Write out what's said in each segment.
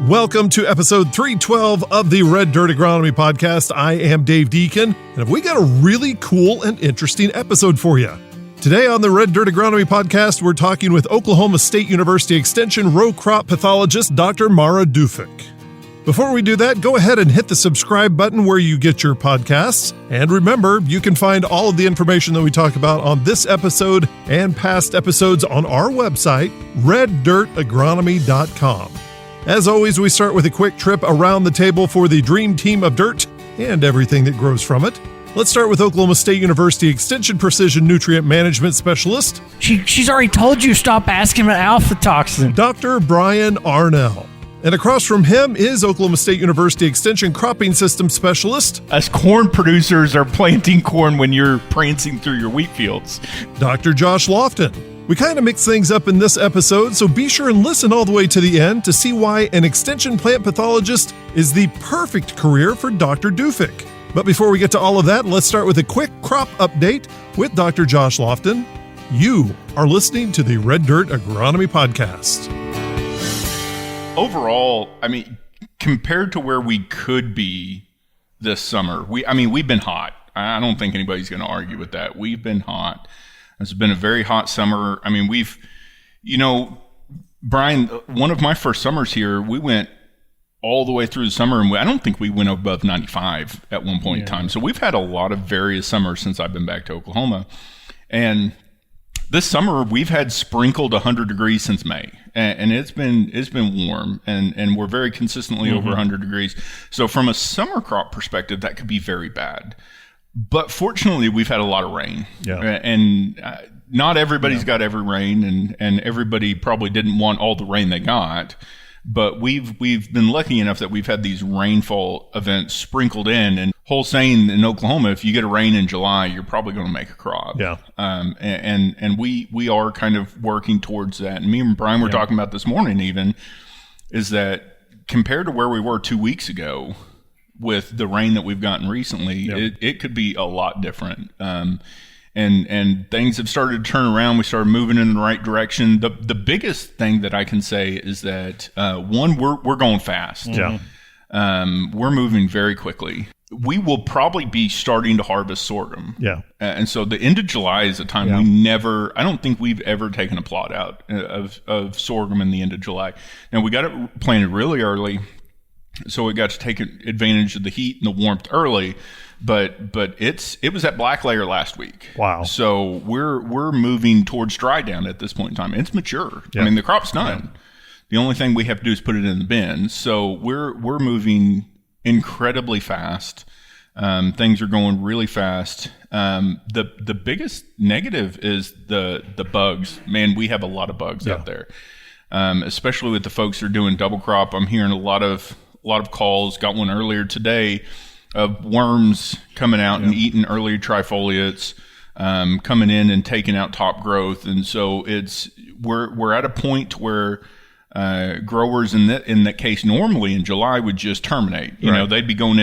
Welcome to episode 312 of the Red Dirt Agronomy podcast. I am Dave Deken, and we've got a really cool and interesting episode for you. Today on the Red Dirt Agronomy podcast, we're talking with Oklahoma State University Extension row crop pathologist, Dr. Maíra Duffeck. Before we do that, go ahead and hit the subscribe button where you get your podcasts. And remember, you can find all of the information that we talk about on this episode and past episodes on our website, reddirtagronomy.com. As always, we start with a quick trip around the table for the dream team of dirt and everything that grows from it. Let's start with Oklahoma State University Extension Precision Nutrient Management Specialist. She's already told you stop asking about aflatoxin. Dr. Brian Arnall. And across from him is Oklahoma State University Extension Cropping System Specialist. Us corn producers are planting corn when you're prancing through your wheat fields. Dr. Josh Lofton. We kind of mix things up in this episode, so be sure and listen all the way to the end to see why an extension plant pathologist is the perfect career for Dr. Duffeck. But before we get to all of that, let's start with a quick crop update with Dr. Josh Lofton. You are listening to the Red Dirt Agronomy Podcast. Overall, compared to where we could be this summer, we've been hot. I don't think anybody's going to argue with that. We've been hot. It's been a very hot summer. Brian, one of my first summers here, we went all the way through the summer, and I don't think we went above 95 at one point in time. So we've had a lot of various summers since I've been back to Oklahoma. And this summer, we've had sprinkled 100 degrees since May, and it's been warm, and we're very consistently over 100 degrees. So from a summer crop perspective, that could be very bad. But fortunately, we've had a lot of rain, and not everybody's got every rain, and everybody probably didn't want all the rain they got. But we've been lucky enough that we've had these rainfall events sprinkled in. And whole saying in Oklahoma, if you get a rain in July, you're probably going to make a crop. Yeah. And we are kind of working towards that. And me and Brian were talking about this morning even, is that compared to where we were 2 weeks ago with the rain that we've gotten recently, it could be a lot different. And things have started to turn around. We started moving in the right direction. The biggest thing that I can say is that one, we're going fast. Yeah. We're moving very quickly. We will probably be starting to harvest sorghum. Yeah. And so the end of July is a time I don't think we've ever taken a plot out of sorghum in the end of July. Now we got it planted really early, so we got to take advantage of the heat and the warmth early. But it was at black layer last week. Wow. So we're moving towards dry down at this point in time. It's mature. Yeah. The crop's done. Yeah. The only thing we have to do is put it in the bin. So we're moving incredibly fast. Things are going really fast. The biggest negative is the bugs. Man, we have a lot of bugs out there. Especially with the folks who are doing double crop. I'm hearing a lot of calls. Got one earlier today of worms coming out and eating early trifoliates, coming in and taking out top growth. And so we're at a point where growers in that case normally in July would just terminate. You know, they'd be going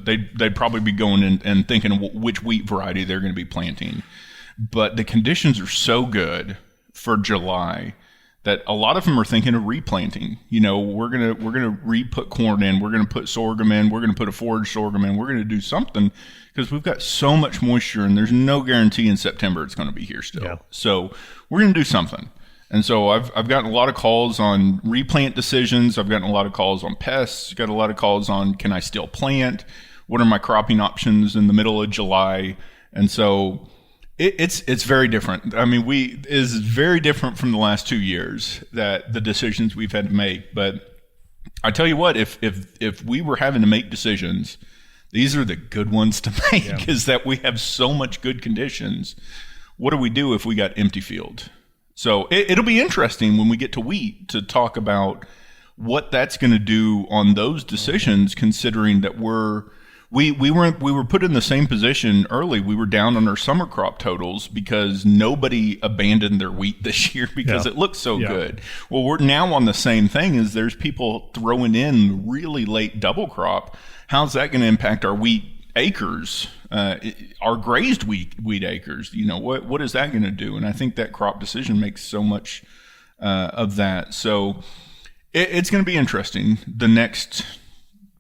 they'd probably be going in and thinking of which wheat variety they're going to be planting. But the conditions are so good for July that a lot of them are thinking of replanting. We're gonna re-put corn in, we're gonna put sorghum in, we're gonna put a forage sorghum in, we're gonna do something because we've got so much moisture, and there's no guarantee in September it's gonna be here still. Yeah. So we're gonna do something. And so I've gotten a lot of calls on replant decisions. I've gotten a lot of calls on pests. Got a lot of calls on, can I still plant? What are my cropping options in the middle of July? And so it's very different. Is very different from the last 2 years, that the decisions we've had to make. But I tell you what, if we were having to make decisions, these are the good ones to make. Is that we have so much good conditions. What do we do if we got empty field? So it'll be interesting when we get to wheat to talk about what that's going to do on those decisions, considering that we were put in the same position early. We were down on our summer crop totals because nobody abandoned their wheat this year because it looked so good. Well, we're now on the same thing, as there's people throwing in really late double crop. How's that going to impact our wheat acres, our grazed wheat acres? What is that going to do? And I think that crop decision makes so much of that. So It's going to be interesting. The next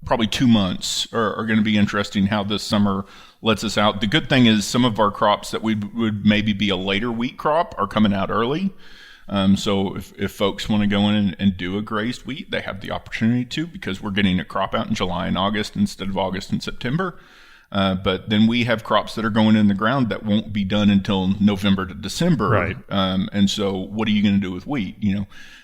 probably 2 months are going to be interesting how this summer lets us out. The good thing is some of our crops that would maybe be a later wheat crop are coming out early. So if folks want to go in and do a grazed wheat, they have the opportunity to, because we're getting a crop out in July and August instead of August and September. But then we have crops that are going in the ground that won't be done until November to December. Right. And so what are you going to do with wheat?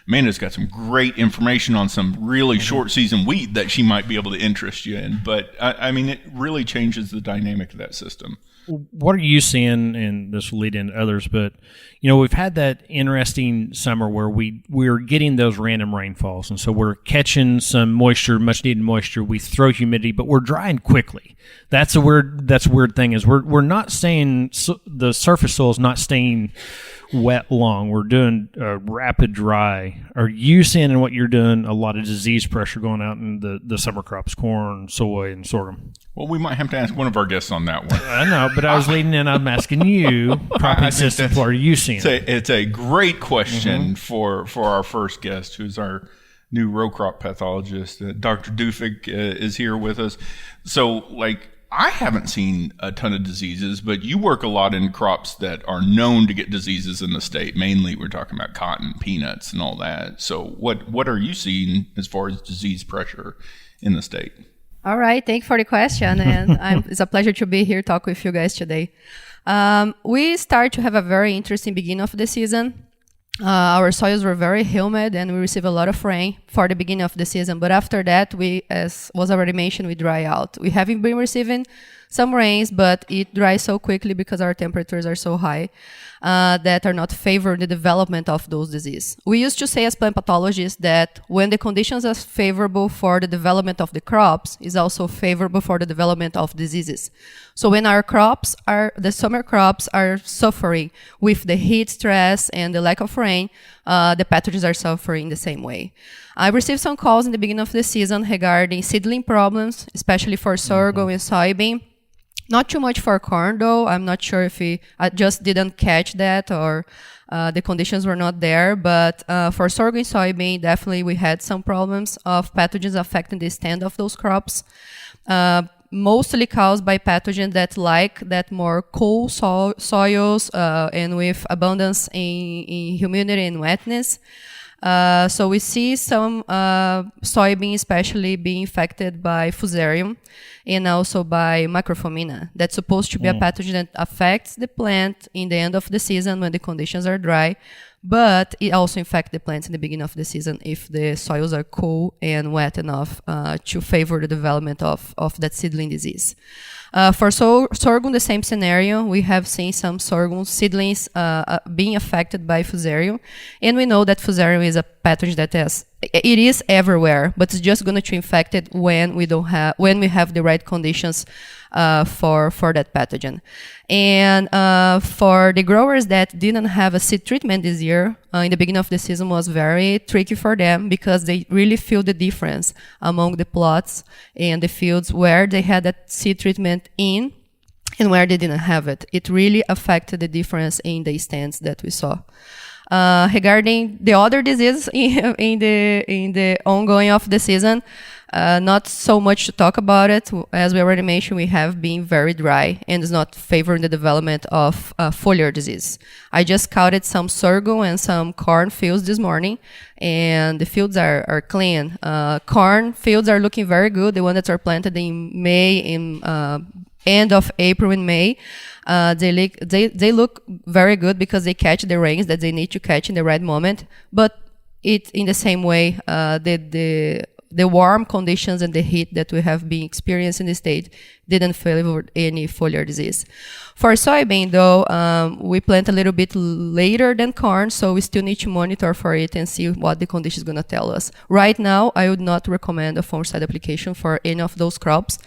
Amanda's got some great information on some really short season wheat that she might be able to interest you in. But I mean, it really changes the dynamic of that system. What are you seeing, and this will lead into others, but we've had that interesting summer where we're getting those random rainfalls, and so we're catching some moisture, much needed moisture. We throw humidity, but we're drying quickly. That's a weird thing is we're not staying, the surface soil is not staying wet long. We're doing a rapid dry. Are you seeing in what you're doing a lot of disease pressure going out in the summer crops, corn, soy, and sorghum? Well, we might have to ask one of our guests on that one. I know, but I was leading in. I'm asking you, cropping system, what are you seeing? It's a great question for our first guest, who's our new row crop pathologist. Dr. Duffeck is here with us. So, I haven't seen a ton of diseases, but you work a lot in crops that are known to get diseases in the state. Mainly, we're talking about cotton, peanuts, and all that. So what are you seeing as far as disease pressure in the state? All right. Thank you for the question. And it's a pleasure to be here talk with you guys today. We start to have a very interesting beginning of the season. Our soils were very humid and we received a lot of rain for the beginning of the season. But after that, as was already mentioned, we dry out. We haven't been receiving some rains, but it dries so quickly because our temperatures are so high that are not favoring the development of those diseases. We used to say as plant pathologists that when the conditions are favorable for the development of the crops, is also favorable for the development of diseases. So when the summer crops are suffering with the heat stress and the lack of rain, the pathogens are suffering the same way. I received some calls in the beginning of the season regarding seedling problems, especially for sorghum and soybean. Not too much for corn, though. I'm not sure if I just didn't catch that or the conditions were not there. But for sorghum and soybean, definitely we had some problems of pathogens affecting the stand of those crops. Mostly caused by pathogens that like that more cool soils and with abundance in humidity and wetness. So we see some soybean especially being infected by Fusarium and also by microfomina. That's supposed to be a pathogen that affects the plant in the end of the season when the conditions are dry, but it also infects the plants in the beginning of the season if the soils are cool and wet enough to favor the development of that seedling disease. For sorghum, the same scenario. We have seen some sorghum seedlings being affected by Fusarium, and we know that Fusarium is a pathogen that it is everywhere, but it's just going to infect it when we have the right conditions for that pathogen. And for the growers that didn't have a seed treatment this year, in the beginning of the season was very tricky for them because they really feel the difference among the plots and the fields where they had that seed treatment in and where they didn't have it. It really affected the difference in the stands that we saw. Regarding the other disease in the ongoing of the season, not so much to talk about it. As we already mentioned, we have been very dry and is not favoring the development of foliar disease. I just counted some sorghum and some corn fields this morning, and the fields are clean. Corn fields are looking very good. The ones that are planted in May, in end of April and May, they look very good because they catch the rains that they need to catch in the right moment. But it in the same way, the warm conditions and the heat that we have been experiencing in the state didn't favor any foliar disease. For soybean, though, we plant a little bit later than corn, so we still need to monitor for it and see what the condition is going to tell us. Right now, I would not recommend a fungicide application for any of those crops.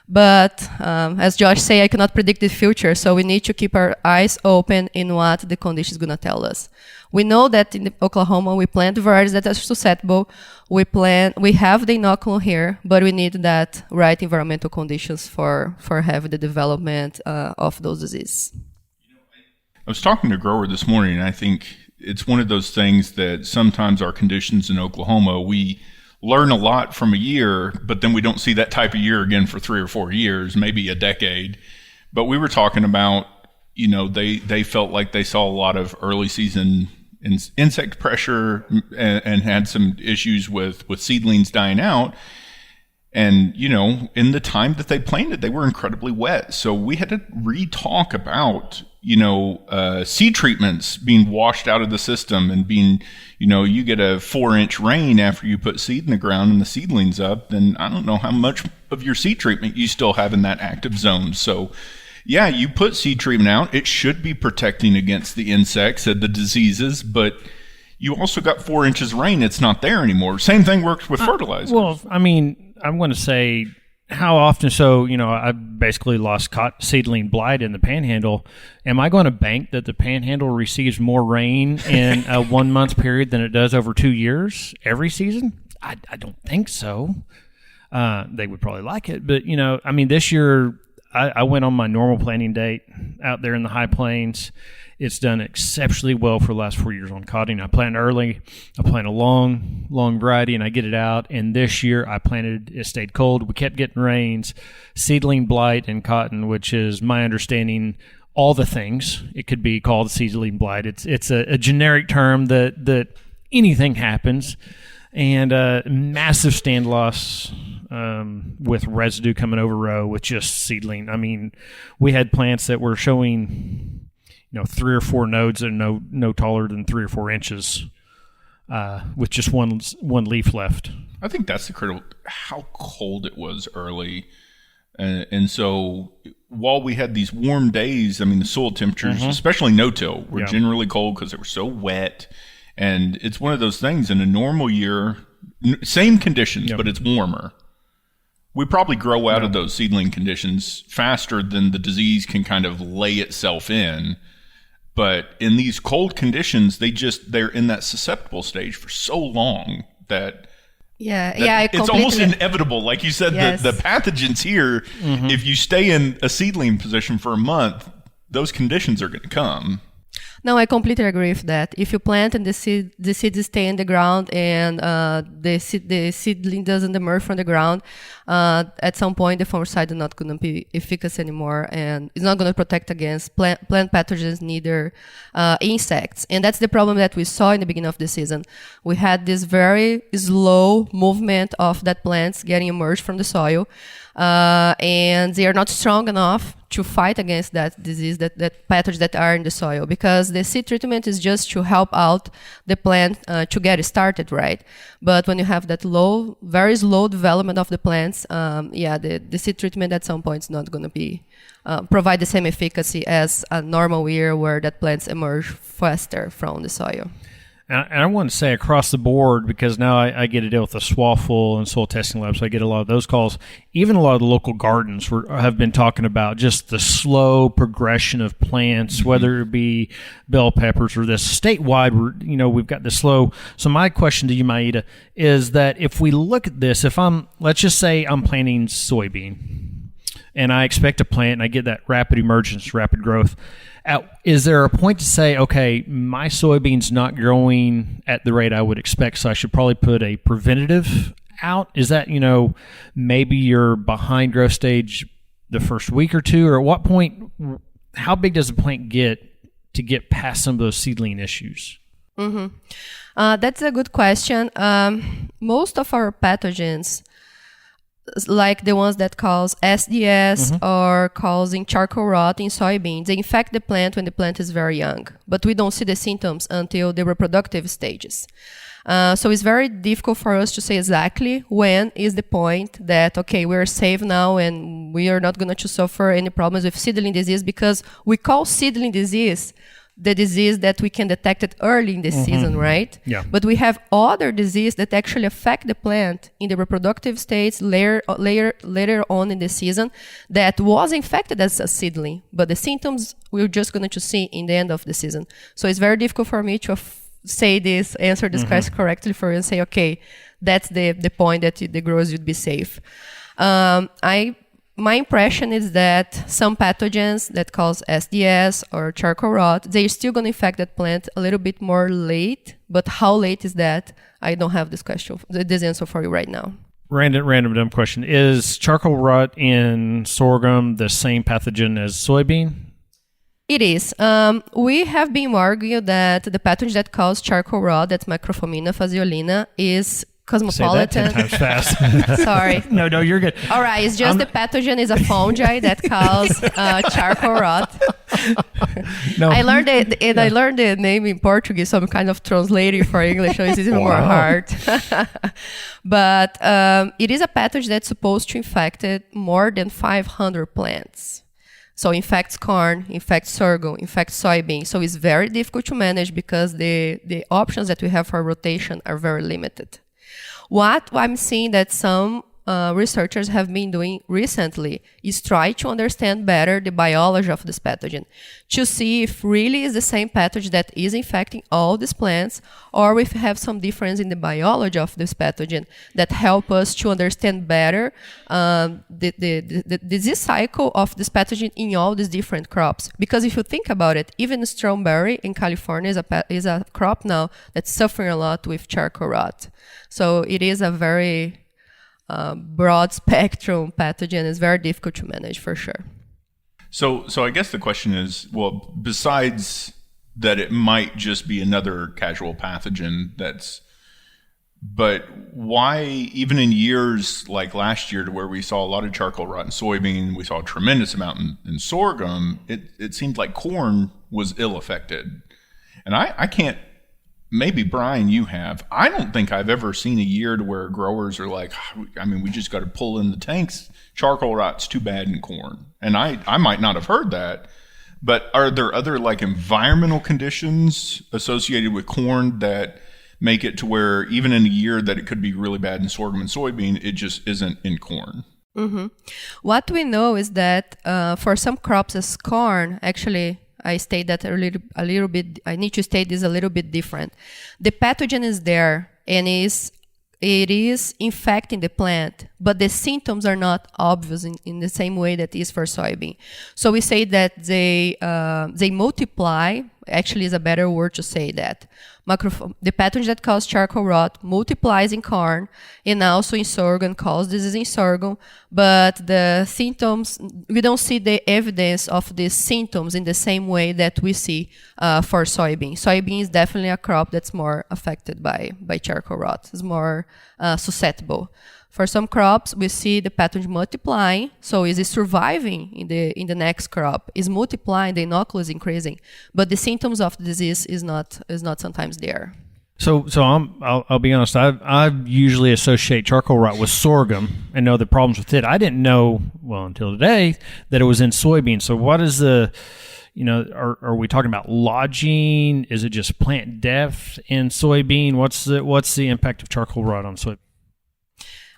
But as Josh said, I cannot predict the future, so we need to keep our eyes open in what the condition is going to tell us. We know that in Oklahoma, we plant varieties that are susceptible. We have the inoculum here, but we need that right environmental conditions for having the development of those diseases. I was talking to a grower this morning, and I think it's one of those things that sometimes our conditions in Oklahoma, we learn a lot from a year, but then we don't see that type of year again for 3 or 4 years, maybe a decade. But we were talking about, they felt like they saw a lot of early season insect pressure and had some issues with seedlings dying out. And, in the time that they planted, they were incredibly wet. So we had to re-talk about, seed treatments being washed out of the system and being, you get a 4-inch rain after you put seed in the ground and the seedlings up, then I don't know how much of your seed treatment you still have in that active zone. So yeah, you put seed treatment out. It should be protecting against the insects and the diseases, but you also got 4 inches of rain. It's not there anymore. Same thing works with fertilizers. Well, I mean, I'm going to say how often. So, I basically lost seedling blight in the Panhandle. Am I going to bank that the Panhandle receives more rain in a 1 month period than it does over 2 years every season? I don't think so. They would probably like it, but this year I went on my normal planting date out there in the high plains. It's done exceptionally well for the last 4 years on cotton. I plant early. I plant a long variety, and I get it out. And this year I planted, it stayed cold. We kept getting rains. Seedling blight in cotton, which is my understanding, all the things. It could be called seedling blight. It's a generic term that anything happens. And massive stand loss with residue coming over row with just seedling. I mean, we had plants that were showing 3 or 4 nodes that are no taller than 3 or 4 inches with just one leaf left. I think that's the critical, how cold it was early. And so while we had these warm days, the soil temperatures, especially no-till, were generally cold because they were so wet. And it's one of those things in a normal year, same conditions, but it's warmer. We probably grow out of those seedling conditions faster than the disease can kind of lay itself in. But in these cold conditions, they're in that susceptible stage for so long that it's almost inevitable. Like you said, the pathogens here, if you stay in a seedling position for a month, those conditions are going to come. No, I completely agree with that. If you plant and the seeds stay in the ground and the seedling doesn't emerge from the ground, at some point the fungicide is not going to be efficacious anymore, and it's not going to protect against plant pathogens, neither insects. And that's the problem that we saw in the beginning of the season. We had this very slow movement of that plants getting emerged from the soil. And they are not strong enough to fight against that disease, that pathogens that are in the soil, because the seed treatment is just to help out the plant to get it started, right? But when you have that very slow development of the plants, the seed treatment at some point is not going to be provide the same efficacy as a normal year where that plants emerge faster from the soil. And I want to say across the board, because now I get to deal with the SWAFL and soil testing labs, so I get a lot of those calls. Even a lot of the local gardens have been talking about just the slow progression of plants, whether it be bell peppers or this statewide. We've got this slow. So my question to you, Maíra, is that if we look at this, let's just say I'm planting soybean, and I expect to plant, and I get that rapid emergence, rapid growth. Is there a point to say, okay, my soybean's not growing at the rate I would expect, so I should probably put a preventative out? Is that, maybe you're behind growth stage the first week or two, or at what point, how big does the plant get to get past some of those seedling issues? That's a good question. Most of our pathogens, like the ones that cause SDS or causing charcoal rot in soybeans, they infect the plant when the plant is very young, but we don't see the symptoms until the reproductive stages. So it's very difficult for us to say exactly when is the point that, okay, we're safe now and we are not going to suffer any problems with seedling disease, because we call seedling disease the disease that we can detect it early in the season, right? Yeah. But we have other disease that actually affect the plant in the reproductive states later on in the season that was infected as a seedling, but the symptoms we're just going to see in the end of the season. So it's very difficult for me to answer this question correctly for you and say, okay, that's the point that the growers would be safe. I my impression is that some pathogens that cause SDS or charcoal rot, they're still going to infect that plant a little bit more late. But how late is that? I don't have this answer for you right now. Random dumb question. Is charcoal rot in sorghum the same pathogen as soybean? It is. We have been arguing that the pathogen that causes charcoal rot, that's Microphomina phaseolina, is cosmopolitan. Say that 10 times fast. Sorry. No, you're good. All right, it's just the pathogen is a fungi that causes charcoal rot. No. I learned it, and I learned the name in Portuguese, so I'm kind of translating for English, so it's even more hard. But it is a pathogen that's supposed to infect more than 500 plants. So infects corn, infects sorghum, infects soybean. So it's very difficult to manage because the options that we have for rotation are very limited. What I'm seeing that some researchers have been doing recently is try to understand better the biology of this pathogen to see if really is the same pathogen that is infecting all these plants, or if we have some difference in the biology of this pathogen that help us to understand better the disease cycle of this pathogen in all these different crops. Because if you think about it, even strawberry in California is a crop now that's suffering a lot with charcoal rot. So it is a very broad spectrum pathogen. Is very difficult to manage for sure. So I guess the question is, well, besides that, it might just be another casual pathogen but why, even in years like last year, to where we saw a lot of charcoal rot in soybean, we saw a tremendous amount in sorghum, it seemed like corn was ill affected. And I can't, maybe Brian, you have. I don't think I've ever seen a year to where growers are like, I mean, we just got to pull in the tanks. Charcoal rot's too bad in corn. And I might not have heard that, but are there other like environmental conditions associated with corn that make it to where even in a year that it could be really bad in sorghum and soybean, it just isn't in corn? Mm-hmm. What we know is that for some crops as corn, actually, I state that a little bit. I need to state this a little bit different. The pathogen is there and it is infecting the plant, but the symptoms are not obvious in the same way that is for soybean. So we say that they multiply. Actually, is a better word to say that. The pathogen that causes charcoal rot multiplies in corn and also in sorghum, causes disease in sorghum, but the symptoms, we don't see the evidence of the symptoms in the same way that we see for soybean. Soybean is definitely a crop that's more affected by charcoal rot. It's more susceptible. For some crops, we see the pathogen multiplying, so is it surviving in the next crop? Is multiplying, the inoculus increasing, but the symptoms of the disease is not sometimes there. So I'll be honest. I usually associate charcoal rot with sorghum and know the problems with it. I didn't know until today that it was in soybean. So what is the are we talking about lodging? Is it just plant death in soybean? What's the impact of charcoal rot on soybean?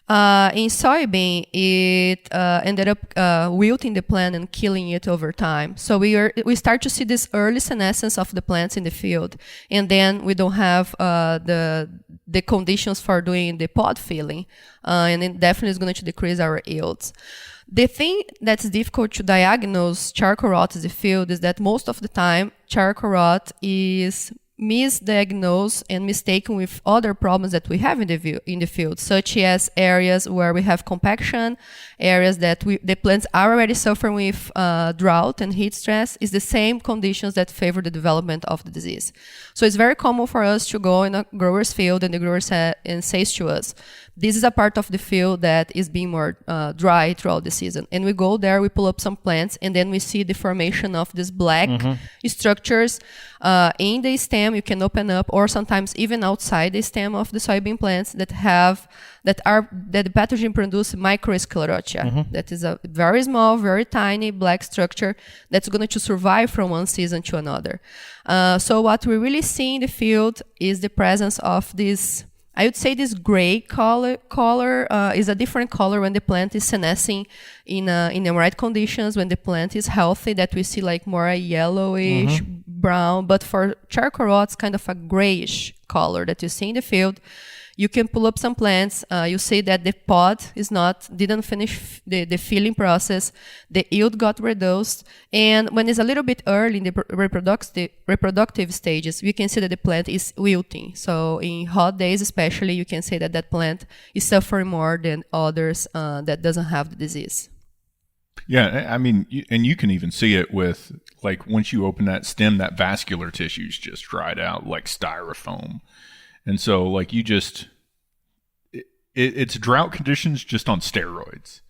In soybean, it ended up wilting the plant and killing it over time. So we start to see this early senescence of the plants in the field, and then we don't have the conditions for doing the pod filling, and it definitely is going to decrease our yields. The thing that's difficult to diagnose charcoal rot in the field is that most of the time charcoal rot is misdiagnosed and mistaken with other problems that we have in the field, such as areas where we have compaction, areas that the plants are already suffering with drought and heat stress, is the same conditions that favor the development of the disease. So it's very common for us to go in a grower's field and the grower says to us, this is a part of the field that is being more dry throughout the season. And we go there, we pull up some plants, and then we see the formation of these black structures in the stem. You can open up, or sometimes even outside the stem of the soybean plants that the pathogen produce microsclerotia. That is a very small, very tiny black structure that's going to survive from one season to another. So what we really see in the field is the presence of this, I would say this gray color is a different color when the plant is senescing in the right conditions, when the plant is healthy, that we see like more a yellowish, brown. But for charcoal rot, it's kind of a grayish color that you see in the field. You can pull up some plants. You say that the pod didn't finish the filling process. The yield got reduced. And when it's a little bit early in the reproductive stages, we can see that the plant is wilting. So in hot days especially, you can say that that plant is suffering more than others that doesn't have the disease. Yeah, I mean, and you can even see it with, like, once you open that stem, that vascular tissue's just dried out like styrofoam. And so, like, it's drought conditions just on steroids.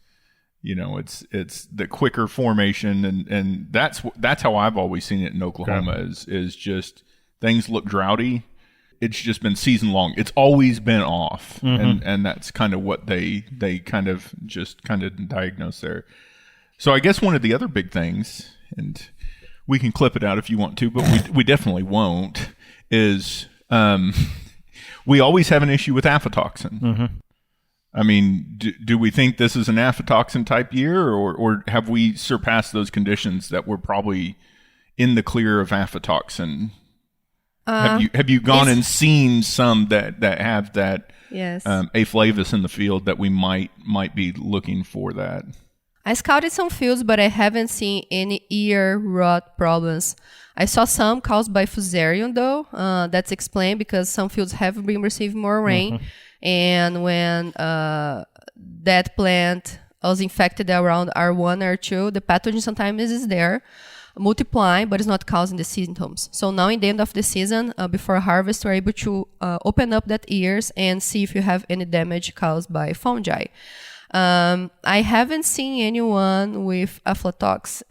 You know, it's the quicker formation, and that's how I've always seen it in Oklahoma. Is just things look droughty. It's just been season long. It's always been off, and that's kind of what they kind of diagnose there. So I guess one of the other big things, and we can clip it out if you want to, but we definitely won't, is we always have an issue with aflatoxin. I mean, do we think this is an aflatoxin type year, or have we surpassed those conditions that we're probably in the clear of aflatoxin? Have you gone and seen some that have that aflavus in the field that we might be looking for that? I scouted some fields, but I haven't seen any ear rot problems. I saw some caused by Fusarium, though. That's explained because some fields have been receiving more rain. And when that plant was infected around R1, R2, the pathogen sometimes is there, multiplying, but it's not causing the symptoms. So now in the end of the season, before harvest, we're able to open up that ears and see if you have any damage caused by fungi. I haven't seen anyone with aflatoxin,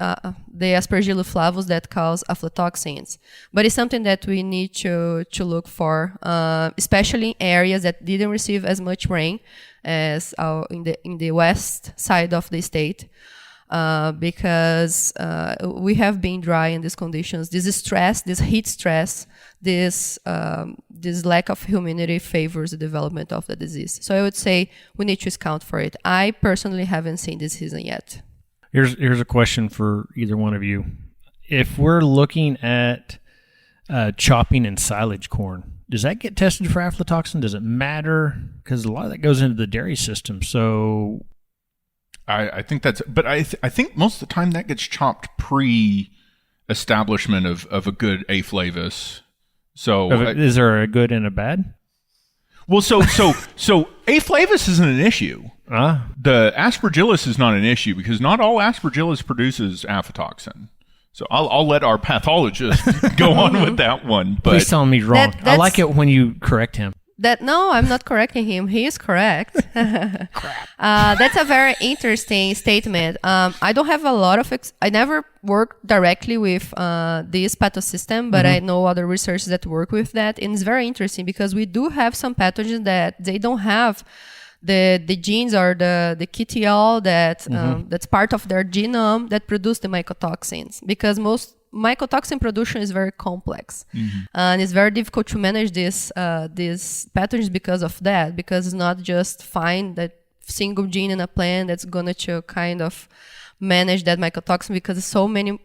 the Aspergillus flavus that cause aflatoxins, but it's something that we need to look for, especially in areas that didn't receive as much rain as in the west side of the state, because we have been dry in these conditions. This stress, this heat stress, this lack of humidity favors the development of the disease. So I would say we need to scout for it. I personally haven't seen this season yet. Here's a question for either one of you. If we're looking at chopping and silage corn, does that get tested for aflatoxin? Does it matter? Because a lot of that goes into the dairy system. So I think that's, but I think most of the time that gets chopped pre-establishment of a good aflavus. So is there a good and a bad? Well, so aflavus isn't an issue. The aspergillus is not an issue because not all aspergillus produces aflatoxin. So I'll let our pathologist go on with that one. But please tell me wrong. I like it when you correct him. No, I'm not correcting him. He is correct. That's a very interesting statement. I don't have a lot of... I never worked directly with this pathosystem, but I know other researchers that work with that. And it's very interesting because we do have some pathogens that they don't have the genes or the QTL that's part of their genome that produce the mycotoxins. Because most mycotoxin production is very complex, and it's very difficult to manage these pathogens because of that. Because it's not just find that single gene in a plant that's going to kind of manage that mycotoxin, because there's so many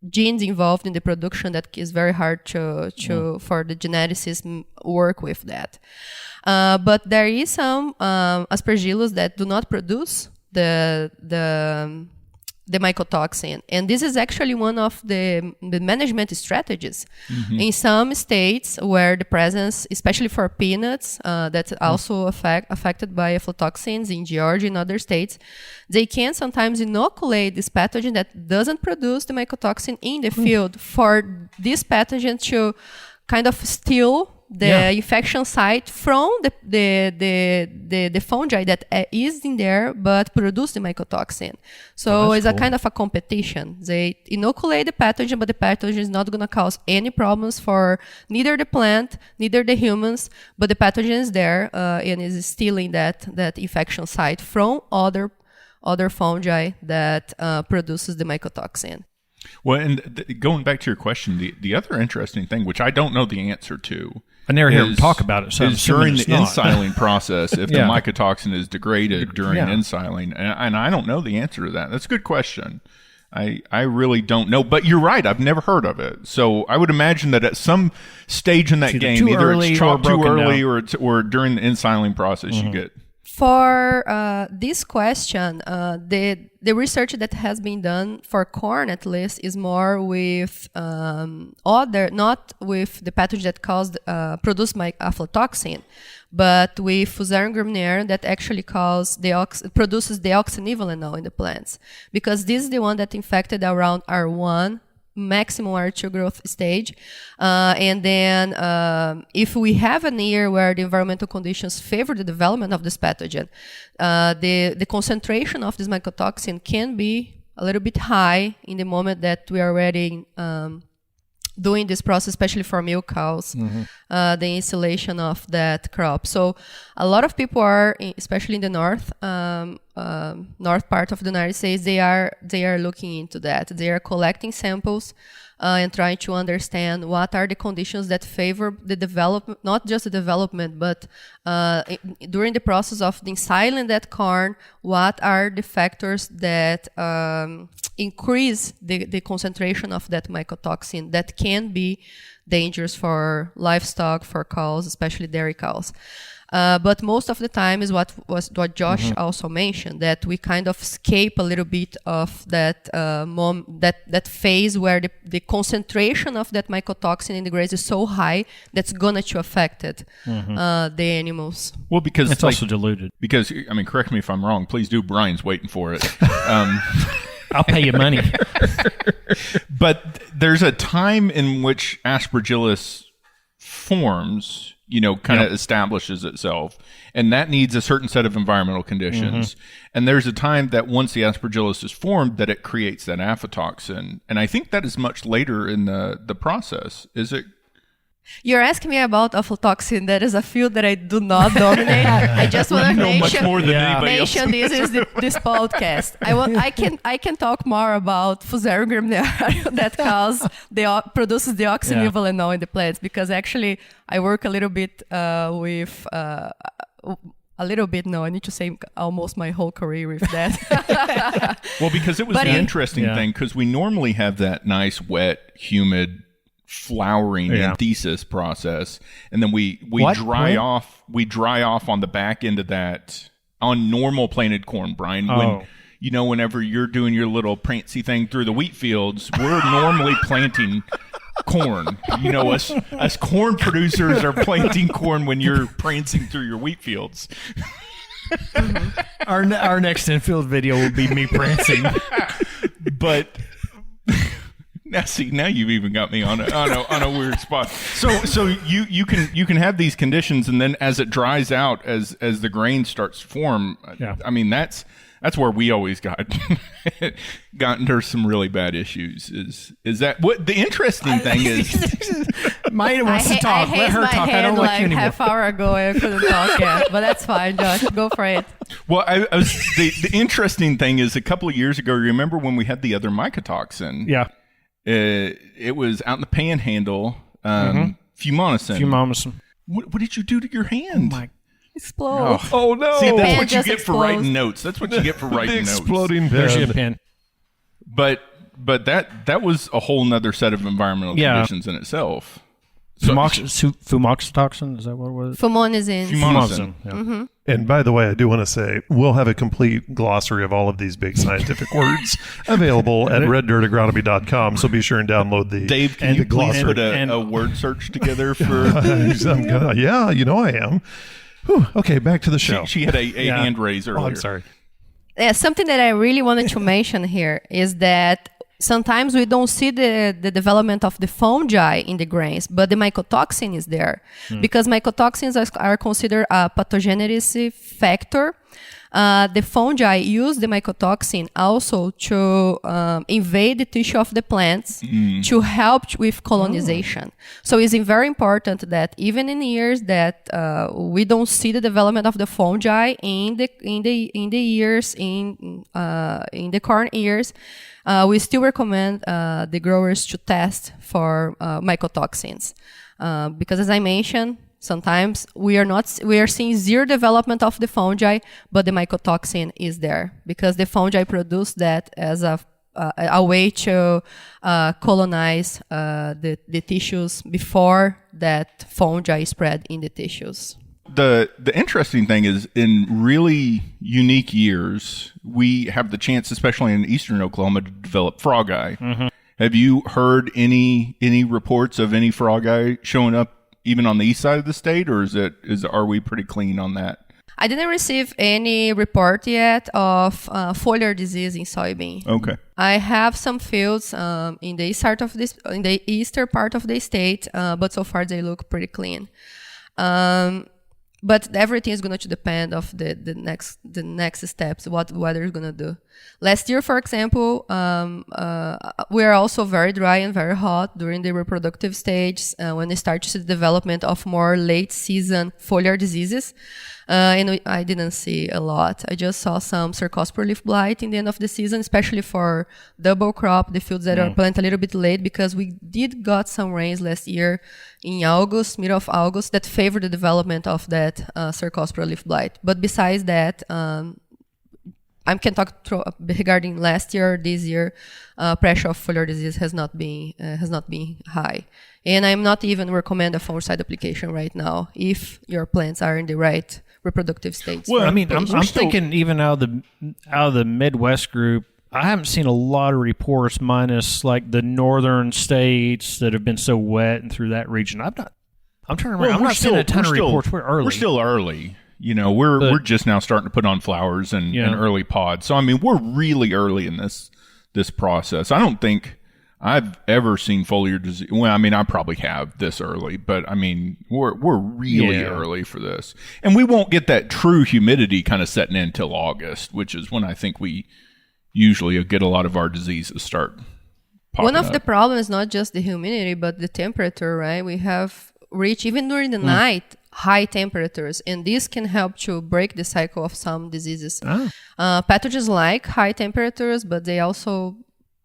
genes involved in the production that is very hard to for the geneticists work with that. But there is some aspergillus that do not produce the mycotoxin, and this is actually one of the management strategies in some states where the presence, especially for peanuts, that's also affected by aflatoxins in Georgia and other states, they can sometimes inoculate this pathogen that doesn't produce the mycotoxin in the field for this pathogen to kind of steal the infection site from the fungi that is in there but produce the mycotoxin. So it's a kind of a competition. They inoculate the pathogen, but the pathogen is not going to cause any problems for neither the plant, neither the humans, but the pathogen is there and is stealing that infection site from other fungi that produces the mycotoxin. Well, and going back to your question, the other interesting thing, which I don't know the answer to, I never hear him talk about it. So is during the ensiling process, if the mycotoxin is degraded during ensiling, and I don't know the answer to that. That's a good question. I really don't know. But you're right. I've never heard of it. So I would imagine that at some stage in that game, either it's chopped too early or during the ensiling process, you get. For this question, the research that has been done for corn, at least, is more with not with the pathogen that produce aflatoxin, but with Fusarium graminearum that actually produces deoxynivalenol in the plants, because this is the one that infected around R1. Maximum R2 growth stage. And then if we have a year where the environmental conditions favor the development of this pathogen, the concentration of this mycotoxin can be a little bit high in the moment that we are already doing this process, especially for milk cows, the insulation of that crop. So a lot of people are, especially in the north part of the United States, they are looking into that. They are collecting samples and trying to understand what are the conditions that favor the development, not just the development, but during the process of ensiling that corn, what are the factors that increase the concentration of that mycotoxin that can be dangerous for livestock, for cows, especially dairy cows. But most of the time is what Josh also mentioned, that we kind of escape a little bit of that that phase where the concentration of that mycotoxin in the grass is so high that's gonna to affect it, the animals. Well, because it's also diluted. Because I mean, correct me if I'm wrong. Please do. Brian's waiting for it. I'll pay you money. But there's a time in which Aspergillus forms. Kind of establishes itself. And that needs a certain set of environmental conditions. And there's a time that once the Aspergillus is formed, that it creates that aflatoxin. And I think that is much later in the process. Is it? You're asking me about aflatoxin. That is a field that I do not dominate. I just want to mention this is this podcast. I can talk more about Fusarium graminearum that produces deoxynivalenol in the plants, because actually I work a little bit with. A little bit, no, I need to say almost my whole career with that. Well, because it was an interesting thing, because we normally have that nice, wet, humid, flowering anthesis process, and then we dry off on the back end of that on normal planted corn, Brian. Whenever you're doing your little prancy thing through the wheat fields, we're normally planting corn. Us corn producers are planting corn when you're prancing through your wheat fields. Our next infield video will be me prancing. But now you've even got me on a weird spot. So you can have these conditions, and then as it dries out, as the grain starts to form, I mean that's where we always got into some really bad issues. Is that what the interesting thing is? Maíra wants to talk. Let her talk. I don't like you anymore. Half hour ago I couldn't talk yet, but that's fine, Josh. Go for it. Well, the interesting thing is, a couple of years ago, remember when we had the other mycotoxin? Yeah. It was out in the Panhandle, fumonisin. What did you do to your hand? Oh my! Explode. Oh no! See, that's what you get for writing notes. That's what you get for writing notes. Exploding There's your pen. But that was a whole nother set of environmental conditions in itself. Fumoxitoxin, is that what it was? Fumonisin. Yeah. And by the way, I do want to say we'll have a complete glossary of all of these big scientific words available at reddirtagronomy.com. So be sure and download the Dave, can you please put a word search together for? I am. Whew, okay, back to the show. She had a hand raise earlier. Oh, I'm sorry. Yeah, something that I really wanted to mention here is that sometimes we don't see the development of the fungi in the grains, but the mycotoxin is there. Because mycotoxins are considered a pathogenesis factor. The fungi use the mycotoxin also to invade the tissue of the plants to help with colonization. So it's very important that even in years that we don't see the development of the fungi in the corn ears, we still recommend the growers to test for mycotoxins because, as I mentioned, sometimes we are seeing zero development of the fungi, but the mycotoxin is there because the fungi produce that as a a way to colonize the tissues before that fungi spread in the tissues. The interesting thing is, in really unique years, we have the chance, especially in eastern Oklahoma, to develop frog eye. Mm-hmm. Have you heard any reports of any frog eye showing up even on the east side of the state, or are we pretty clean on that? I didn't receive any report yet of foliar disease in soybean. Okay. I have some fields in the eastern part of the state, but so far they look pretty clean. But everything is going to depend of the next steps, what weather is going to do. Last year, for example, we are also very dry and very hot during the reproductive stage when they start to see the development of more late season foliar diseases. And I didn't see a lot. I just saw some cercospora leaf blight in the end of the season, especially for double crop, the fields that are planted a little bit late, because we did got some rains last year in August, middle of August, that favored the development of that cercospora leaf blight. But besides that, I can talk regarding last year, this year, pressure of foliar disease has not been high. And I'm not even recommend a fungicide application right now if your plants are in the right reproductive states. Well, I mean, I'm thinking even out of the Midwest group, I haven't seen a lot of reports, minus like the northern states that have been so wet and through that region. I'm trying to remember. I'm not seeing a ton of reports. We're early. We're still early. You know, we're just now starting to put on flowers and early pods. So I mean, we're really early in this process. I don't think I've ever seen foliar disease. Well, I mean, I probably have this early, but I mean, we're really early for this, and we won't get that true humidity kind of setting in until August, which is when I think we usually get a lot of our diseases start popping One of up. the problems is not just the humidity, but the temperature, right? We have reached, even during the night, high temperatures, and this can help to break the cycle of some diseases. Pathogens like high temperatures, but they also,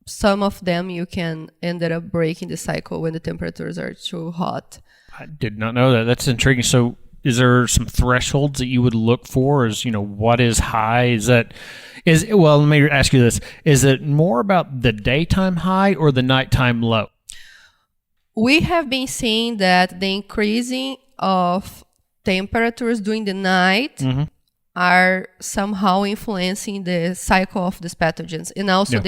some of them you can end up breaking the cycle when the temperatures are too hot. I did not know that. That's intriguing. So is there some thresholds that you would look for? Is, what is high? Well, let me ask you this. Is it more about the daytime high or the nighttime low? We have been seeing that the increasing of temperatures during the night are somehow influencing the cycle of these pathogens. And also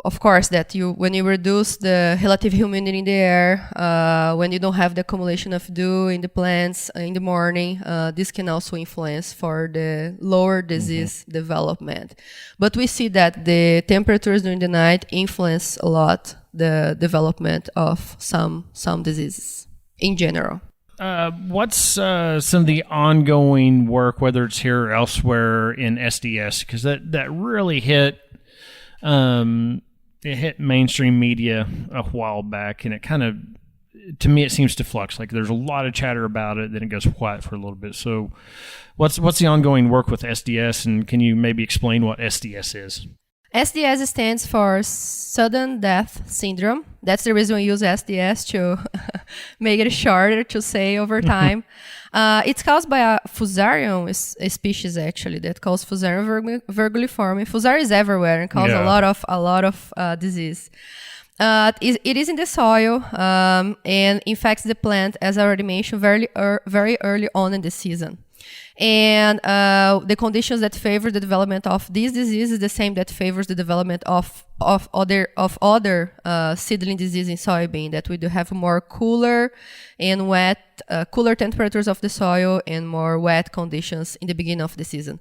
of course, that when you reduce the relative humidity in the air, when you don't have the accumulation of dew in the plants in the morning, this can also influence for the lower disease development. But we see that the temperatures during the night influence a lot the development of some diseases in general. What's some of the ongoing work, whether it's here or elsewhere in SDS? Because that really hit mainstream media a while back, and it kind of, to me, it seems to flux. Like there's a lot of chatter about it, then it goes quiet for a little bit. So what's the ongoing work with SDS, and can you maybe explain what SDS is? SDS stands for sudden death syndrome. That's the reason we use SDS to make it shorter to say over time. It's caused by a Fusarium a species, actually, that calls Fusarium virguliforme. Fusarium is everywhere and causes a lot of disease. It is in the soil and infects the plant, as I already mentioned, very early on in the season. And the conditions that favor the development of this disease is the same that favors the development of other seedling disease in soybean, that we do have more cooler and wet, cooler temperatures of the soil and more wet conditions in the beginning of the season.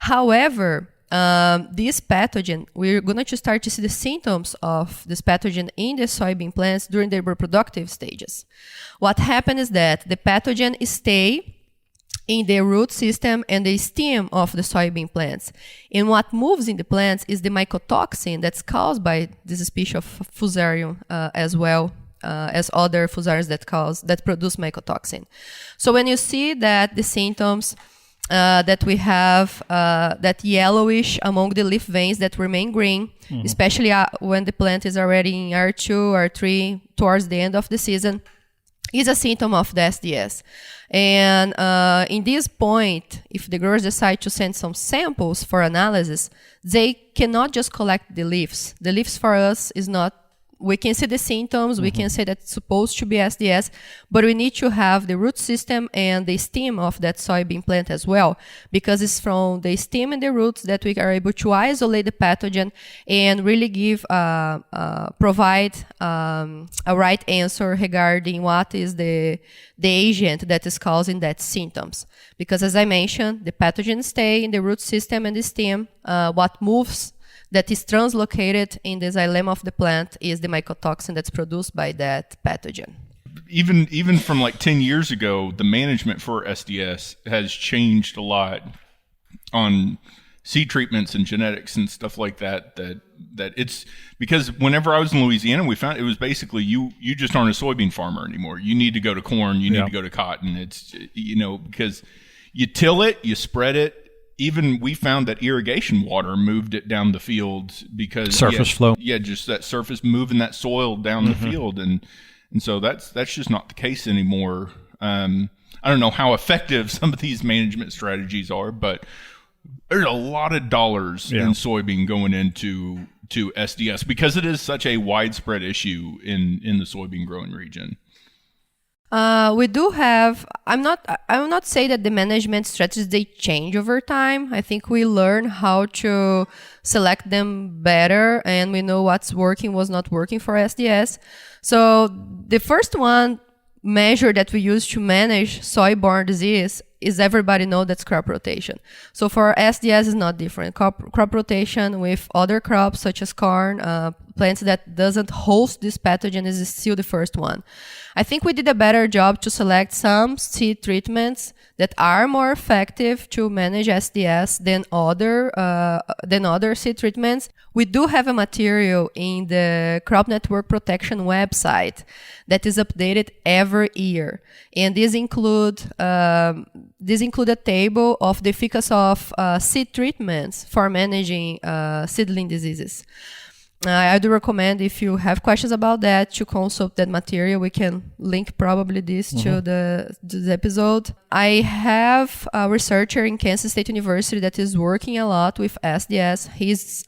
However, this pathogen, we're going to start to see the symptoms of this pathogen in the soybean plants during the reproductive stages. What happens is that the pathogen stays in the root system and the stem of the soybean plants. And what moves in the plants is the mycotoxin that's caused by this species of Fusarium as well as other Fusariums that produce mycotoxin. So when you see that the symptoms that we have that yellowish among the leaf veins that remain green, especially when the plant is already in R2, R3, towards the end of the season, is a symptom of the SDS. And in this point, if the growers decide to send some samples for analysis, they cannot just collect the leaves. The leaves for us is not, we can see the symptoms, we can say that it's supposed to be SDS, but we need to have the root system and the stem of that soybean plant as well, because it's from the stem and the roots that we are able to isolate the pathogen and really provide a right answer regarding what is the agent that is causing that symptoms. Because as I mentioned, the pathogens stay in the root system and the stem. What moves that is translocated in the xylem of the plant is the mycotoxin that's produced by that pathogen. Even from like 10 years ago, the management for SDS has changed a lot on seed treatments and genetics and stuff like that. That it's because whenever I was in Louisiana, we found it was basically you just aren't a soybean farmer anymore. You need to go to corn. You need to go to cotton. It's, because you till it, you spread it. Even we found that irrigation water moved it down the field because surface flow. Yeah, just that surface moving that soil down the field, and so that's just not the case anymore. I don't know how effective some of these management strategies are, but there's a lot of dollars in soybean going into SDS because it is such a widespread issue in the soybean growing region. We do have, I will not say that the management strategies, they change over time. I think we learn how to select them better and we know what's working, what's not working for SDS. So the first one measure that we use to manage soil-borne disease is everybody know that's crop rotation. So for SDS is not different. Crop rotation with other crops such as corn, plants that doesn't host this pathogen is still the first one. I think we did a better job to select some seed treatments that are more effective to manage SDS than other seed treatments. We do have a material in the Crop Network Protection website that is updated every year, and this include a table of the efficacy of seed treatments for managing seedling diseases. I do recommend, if you have questions about that, to consult that material. We can link probably this to the episode. I have a researcher in Kansas State University that is working a lot with SDS. He's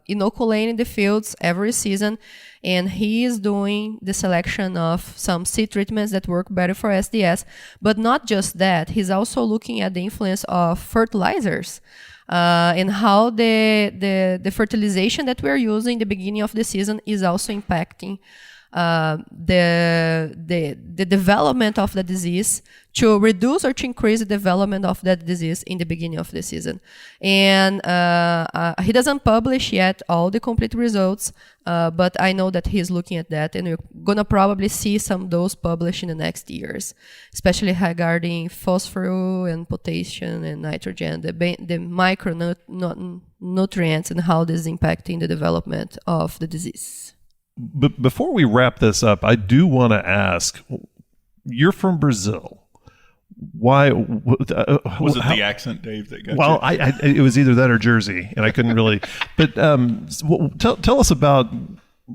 inoculating the fields every season, and he is doing the selection of some seed treatments that work better for SDS. But not just that, he's also looking at the influence of fertilizers. And how the fertilization that we're using in the beginning of the season is also impacting the development of the disease, to reduce or to increase the development of that disease in the beginning of the season. And he doesn't publish yet all the complete results, but I know that he's looking at that, and we're going to probably see some of those published in the next years, especially regarding phosphorus and potassium and nitrogen, the micronutrients, and how this is impacting the development of the disease. But before we wrap this up, I do want to ask, you're from Brazil. Why was it the accent, Dave, that got well, you? it was either that or Jersey, and I couldn't really. But tell us about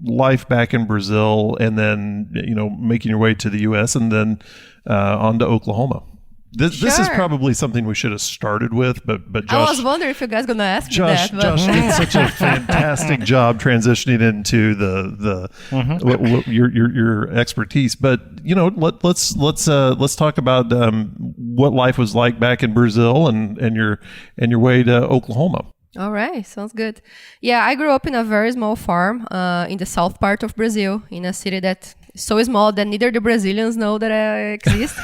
life back in Brazil, and then making your way to the U.S. and then on to Oklahoma. This is probably something we should have started with, but Josh, I was wondering if you guys gonna ask me that. But Josh did such a fantastic job transitioning into your expertise. But let's talk about what life was like back in Brazil and your way to Oklahoma. All right, sounds good. Yeah, I grew up in a very small farm in the south part of Brazil, in a city that is so small that neither the Brazilians know that I exist.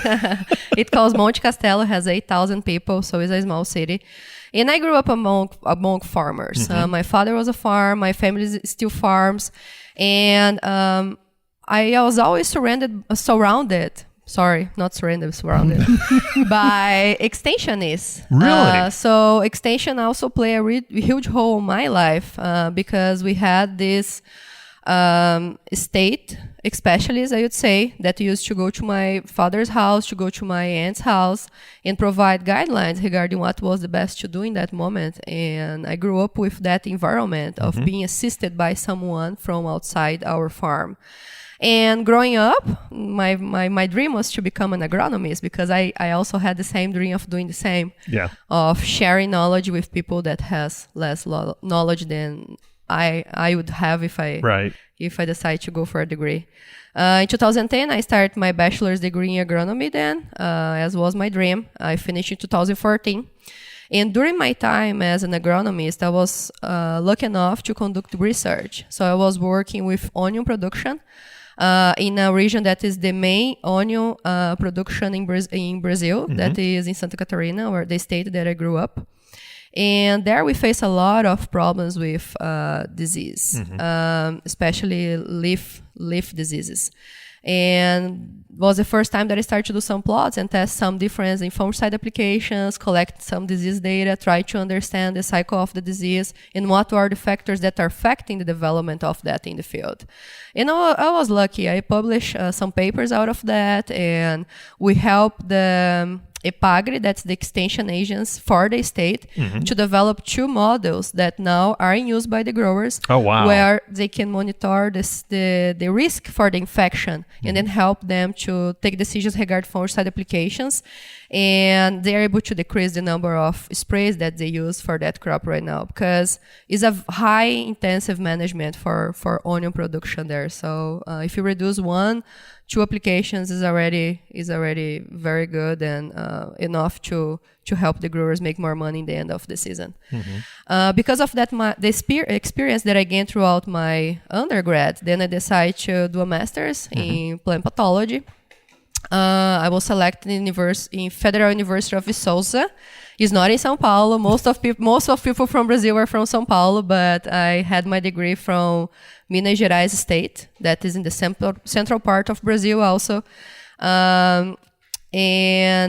It calls Monte Castelo, has 8,000 people, so it's a small city. And I grew up among farmers. My father was a farm, my family still farms, and I was always surrounded by extensionists. Really? So extension also play a huge role in my life because we had this state specialists, I would say, that used to go to my father's house, to go to my aunt's house, and provide guidelines regarding what was the best to do in that moment. And I grew up with that environment of being assisted by someone from outside our farm. And growing up, my dream was to become an agronomist because I also had the same dream of doing the same. Yeah. Of sharing knowledge with people that has less knowledge than I would have if I decide to go for a degree. In 2010, I started my bachelor's degree in agronomy then, as was my dream. I finished in 2014. And during my time as an agronomist, I was lucky enough to conduct research. So I was working with onion production in a region that is the main onion production in Brazil, that is in Santa Catarina, or the state that I grew up. And there we face a lot of problems with disease, especially leaf diseases. And was the first time that I started to do some plots and test some difference in fungicide applications, collect some disease data, try to understand the cycle of the disease and what are the factors that are affecting the development of that in the field. And I was lucky. I published some papers out of that, and we helped the EPAGRE, that's the extension agents for the state, to develop 2 models that now are in use by the growers. Oh, wow. Where they can monitor the risk for the infection and then help them to take decisions regarding fungicide applications. And they're able to decrease the number of sprays that they use for that crop right now, because it's a high intensive management for onion production there. So if you reduce 1-2 applications is already very good and enough to help the growers make more money in the end of the season. Because of that, the experience that I gained throughout my undergrad, then I decided to do a master's in plant pathology. I was selected in Federal University of Viçosa. It's not in São Paulo. Most of people from Brazil are from São Paulo, but I had my degree from Minas Gerais state, that is in the central part of Brazil also. And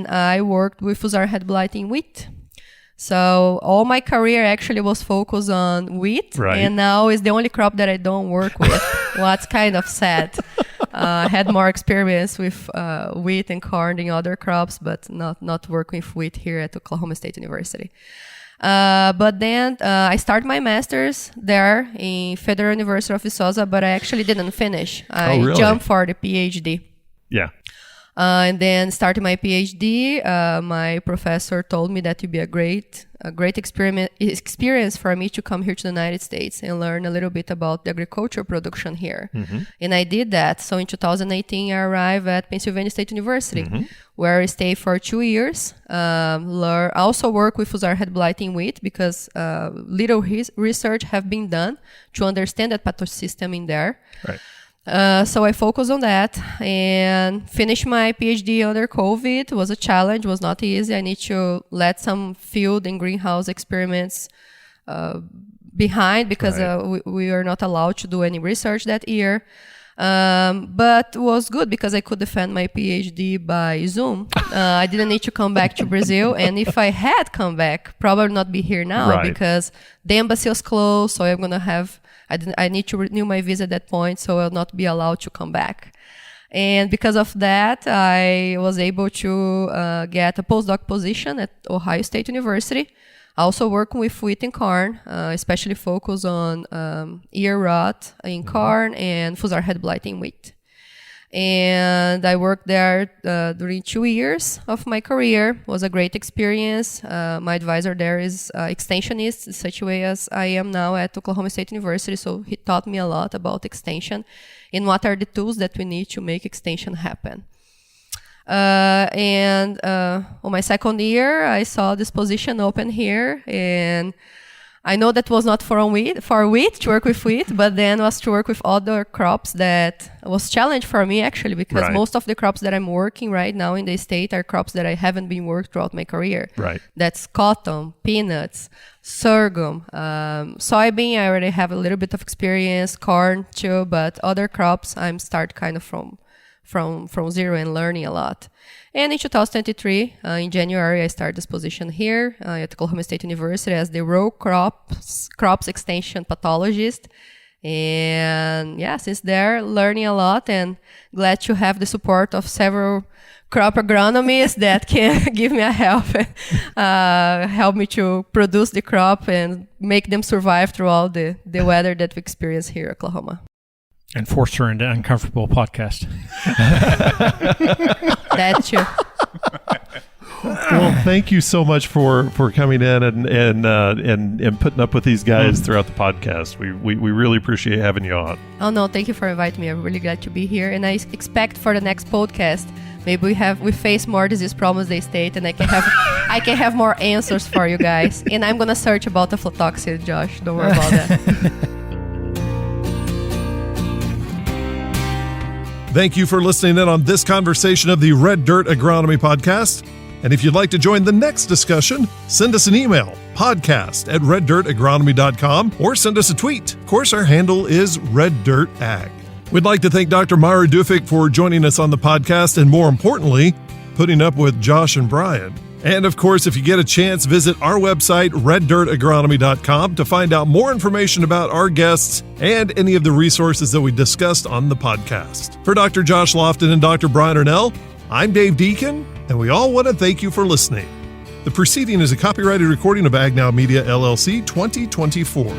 I worked with Fusarium head blight in wheat. So all my career actually was focused on wheat, and now is the only crop that I don't work with. What's kind of sad. I had more experience with wheat and corn than other crops, but not working with wheat here at Oklahoma State University. But then I started my master's there in Federal University of Viçosa, but I actually didn't finish. I jumped for the PhD. Yeah. And then started my PhD. My professor told me that it would be a great experience for me to come here to the United States and learn a little bit about the agricultural production here. And I did that. So in 2018, I arrived at Pennsylvania State University, where I stayed for 2 years. Also work with Fusarium head blight in wheat because little research have been done to understand that pathosystem in there. Right. So I focused on that and finished my PhD under COVID. It was a challenge, was not easy. I need to let some field and greenhouse experiments behind because we are not allowed to do any research that year. But it was good because I could defend my PhD by Zoom. I didn't need to come back to Brazil. And if I had come back, probably not be here now because the embassy was closed. So I'm going to I need to renew my visa at that point, so I'll not be allowed to come back. And because of that, I was able to get a postdoc position at Ohio State University, also working with wheat and corn, especially focus on ear rot in corn and Fusarium head blight in wheat. And I worked there during 2 years of my career. It was a great experience. My advisor there is extensionist, such a way as I am now at Oklahoma State University. So he taught me a lot about extension and what are the tools that we need to make extension happen. And on my second year, I saw this position open here, and I know that was not for wheat, to work with wheat, but then was to work with other crops that was challenge for me actually, because most of the crops that I'm working right now in the state are crops that I haven't been worked throughout my career. Right. That's cotton, peanuts, sorghum, soybean. I already have a little bit of experience, corn too, but other crops I'm start kind of from zero and learning a lot. And in 2023, in January, I started this position here at Oklahoma State University as the row crops extension pathologist. And yeah, since there, learning a lot and glad to have the support of several crop agronomists that can give me a help me to produce the crop and make them survive throughout the weather that we experience here in Oklahoma. And forced her into uncomfortable podcast. That's true. Well, thank you so much for coming in and putting up with these guys throughout the podcast. We really appreciate having you on. Oh no, thank you for inviting me. I'm really glad to be here, and I expect for the next podcast maybe we face more disease problems they state, and I can have more answers for you guys. And I'm gonna search about aflatoxin, Josh. Don't worry about that. Thank you for listening in on this conversation of the Red Dirt Agronomy Podcast. And if you'd like to join the next discussion, send us an email, podcast@reddirtagronomy.com, or send us a tweet. Of course, our handle is Red Dirt Ag. We'd like to thank Dr. Maíra Duffeck for joining us on the podcast and, more importantly, putting up with Josh and Brian. And of course, if you get a chance, visit our website, reddirtagronomy.com, to find out more information about our guests and any of the resources that we discussed on the podcast. For Dr. Josh Lofton and Dr. Brian Arnall, I'm Dave Deken, and we all want to thank you for listening. The preceding is a copyrighted recording of Ag Now Media, LLC, 2024.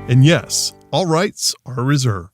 And yes, all rights are reserved.